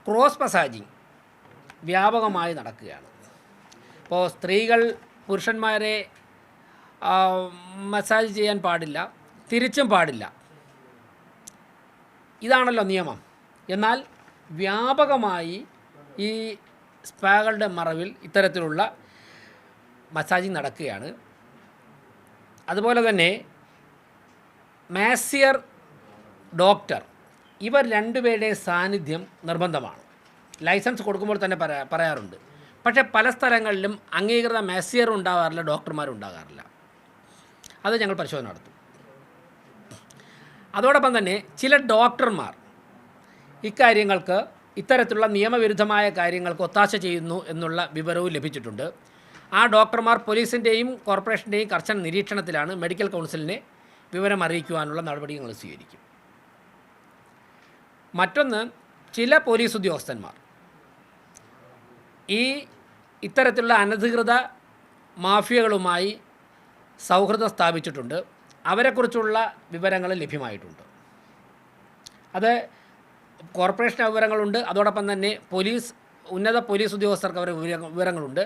Cross massaging വ്യാപകമായി നടക്കുകയാണ്. ഇപ്പോൾ സ്ത്രീകൾ പുരുഷന്മാരെ മസാജ് ചെയ്യാൻ പാടില്ല, തിരിച്ചും പാടില്ല. ഇതാണല്ലോ നിയമം. എന്നാൽ വ്യാപകമായി ഈ സ്പാകളുടെ മറവിൽ ഇത്തരത്തിലുള്ള മസാജിങ് നടക്കുകയാണ്. അതുപോലെ തന്നെ മാസിയർ, ഡോക്ടർ, ഇവർ രണ്ടുപേരുടെയും സാന്നിധ്യം നിർബന്ധമാണ്. ലൈസൻസ് കൊടുക്കുമ്പോൾ തന്നെ പറയാറുണ്ട്. പക്ഷേ പല സ്ഥലങ്ങളിലും അംഗീകൃത മാസിയർ ഉണ്ടാകാറില്ല, ഡോക്ടർമാരും ഉണ്ടാകാറില്ല. അത് ഞങ്ങൾ പരിശോധന നടത്തും. അതോടൊപ്പം തന്നെ ചില ഡോക്ടർമാർ ഇക്കാര്യങ്ങൾക്ക്, ഇത്തരത്തിലുള്ള നിയമവിരുദ്ധമായ കാര്യങ്ങൾക്ക് ഒത്താശ ചെയ്യുന്നു എന്നുള്ള വിവരവും ലഭിച്ചിട്ടുണ്ട്. ആ ഡോക്ടർമാർ പോലീസിൻ്റെയും കോർപ്പറേഷൻ്റെയും കർശന നിരീക്ഷണത്തിലാണ്. മെഡിക്കൽ കൗൺസിലിനെ വിവരം അറിയിക്കുവാനുള്ള നടപടികൾ സ്വീകരിക്കും. മറ്റൊന്ന്, ചില പോലീസ് ഉദ്യോഗസ്ഥന്മാർ ഇത്തരത്തിലുള്ള അനധികൃത മാഫിയകളുമായി സൗഹൃദം സ്ഥാപിച്ചിട്ടുണ്ട്. അവരെക്കുറിച്ചുള്ള വിവരങ്ങൾ ലഭ്യമായിട്ടുണ്ട്. അത് കോർപ്പറേഷൻ വിവരങ്ങളുണ്ട്. അതോടൊപ്പം തന്നെ ഉന്നത പോലീസ് ഉദ്യോഗസ്ഥർക്ക് അവരുടെ വിവരങ്ങളുണ്ട്.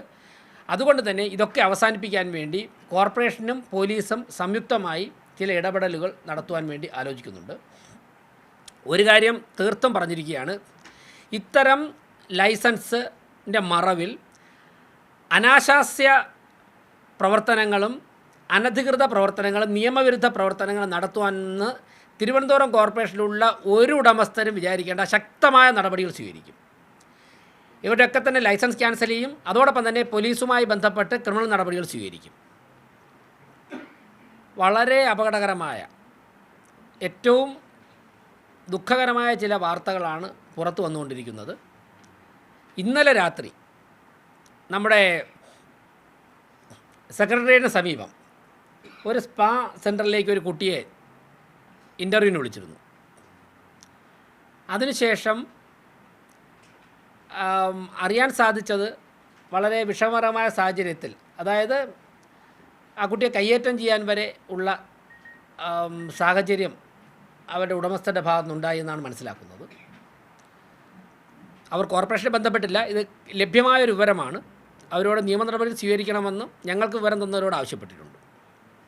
അതുകൊണ്ട് തന്നെ ഇതൊക്കെ അവസാനിപ്പിക്കാൻ വേണ്ടി കോർപ്പറേഷനും പോലീസും സംയുക്തമായി ചില ഇടപെടലുകൾ നടത്തുവാൻ വേണ്ടി ആലോചിക്കുന്നുണ്ട്. ഒരു കാര്യം തീർത്തും പറഞ്ഞിരിക്കുകയാണ്, ഇത്തരം ലൈസൻസിൻ്റെ മറവിൽ അനാശാസ്യ പ്രവർത്തനങ്ങളും അനധികൃത പ്രവർത്തനങ്ങളും നിയമവിരുദ്ധ പ്രവർത്തനങ്ങളും നടത്തുവാനെന്ന് തിരുവനന്തപുരം കോർപ്പറേഷനിലുള്ള ഒരു ഉടമസ്ഥരും വിചാരിക്കേണ്ട ശക്തമായ നടപടികൾ സ്വീകരിക്കും. ഇവരുടെയൊക്കെ തന്നെ ലൈസൻസ് ക്യാൻസൽ ചെയ്യും. അതോടൊപ്പം തന്നെ പോലീസുമായി ബന്ധപ്പെട്ട് ക്രിമിനൽ നടപടികൾ സ്വീകരിക്കും. വളരെ അപകടകരമായ, ഏറ്റവും ദുഃഖകരമായ ചില വാർത്തകളാണ് പുറത്തു വന്നുകൊണ്ടിരിക്കുന്നത്. ഇന്നലെ രാത്രി നമ്മുടെ സെക്രട്ടേറിയറ്റിന് സമീപം ഒരു സ്പാ സെൻറ്ററിലേക്ക് ഒരു കുട്ടിയെ ഇൻ്റർവ്യൂവിന് വിളിച്ചിരുന്നു. അതിനുശേഷം അറിയാൻ സാധിച്ചത് വളരെ വിഷമകരമായ സാഹചര്യത്തിൽ, അതായത് ആ കുട്ടിയെ കയ്യേറ്റം ചെയ്യാൻ വരെ ഉള്ള സാഹചര്യം അവരുടെ ഉടമസ്ഥൻ്റെ ഭാഗത്തുനിന്നുണ്ടായി എന്നാണ് മനസ്സിലാക്കുന്നത്. അവർ കോർപ്പറേഷനെ ബന്ധപ്പെട്ടില്ല. ഇത് ലഭ്യമായൊരു വിവരമാണ്. അവരോട് നിയമ നടപടി സ്വീകരിക്കണമെന്നും ഞങ്ങൾക്ക് വിവരം തന്നവരോട് ആവശ്യപ്പെട്ടിട്ടുണ്ട്.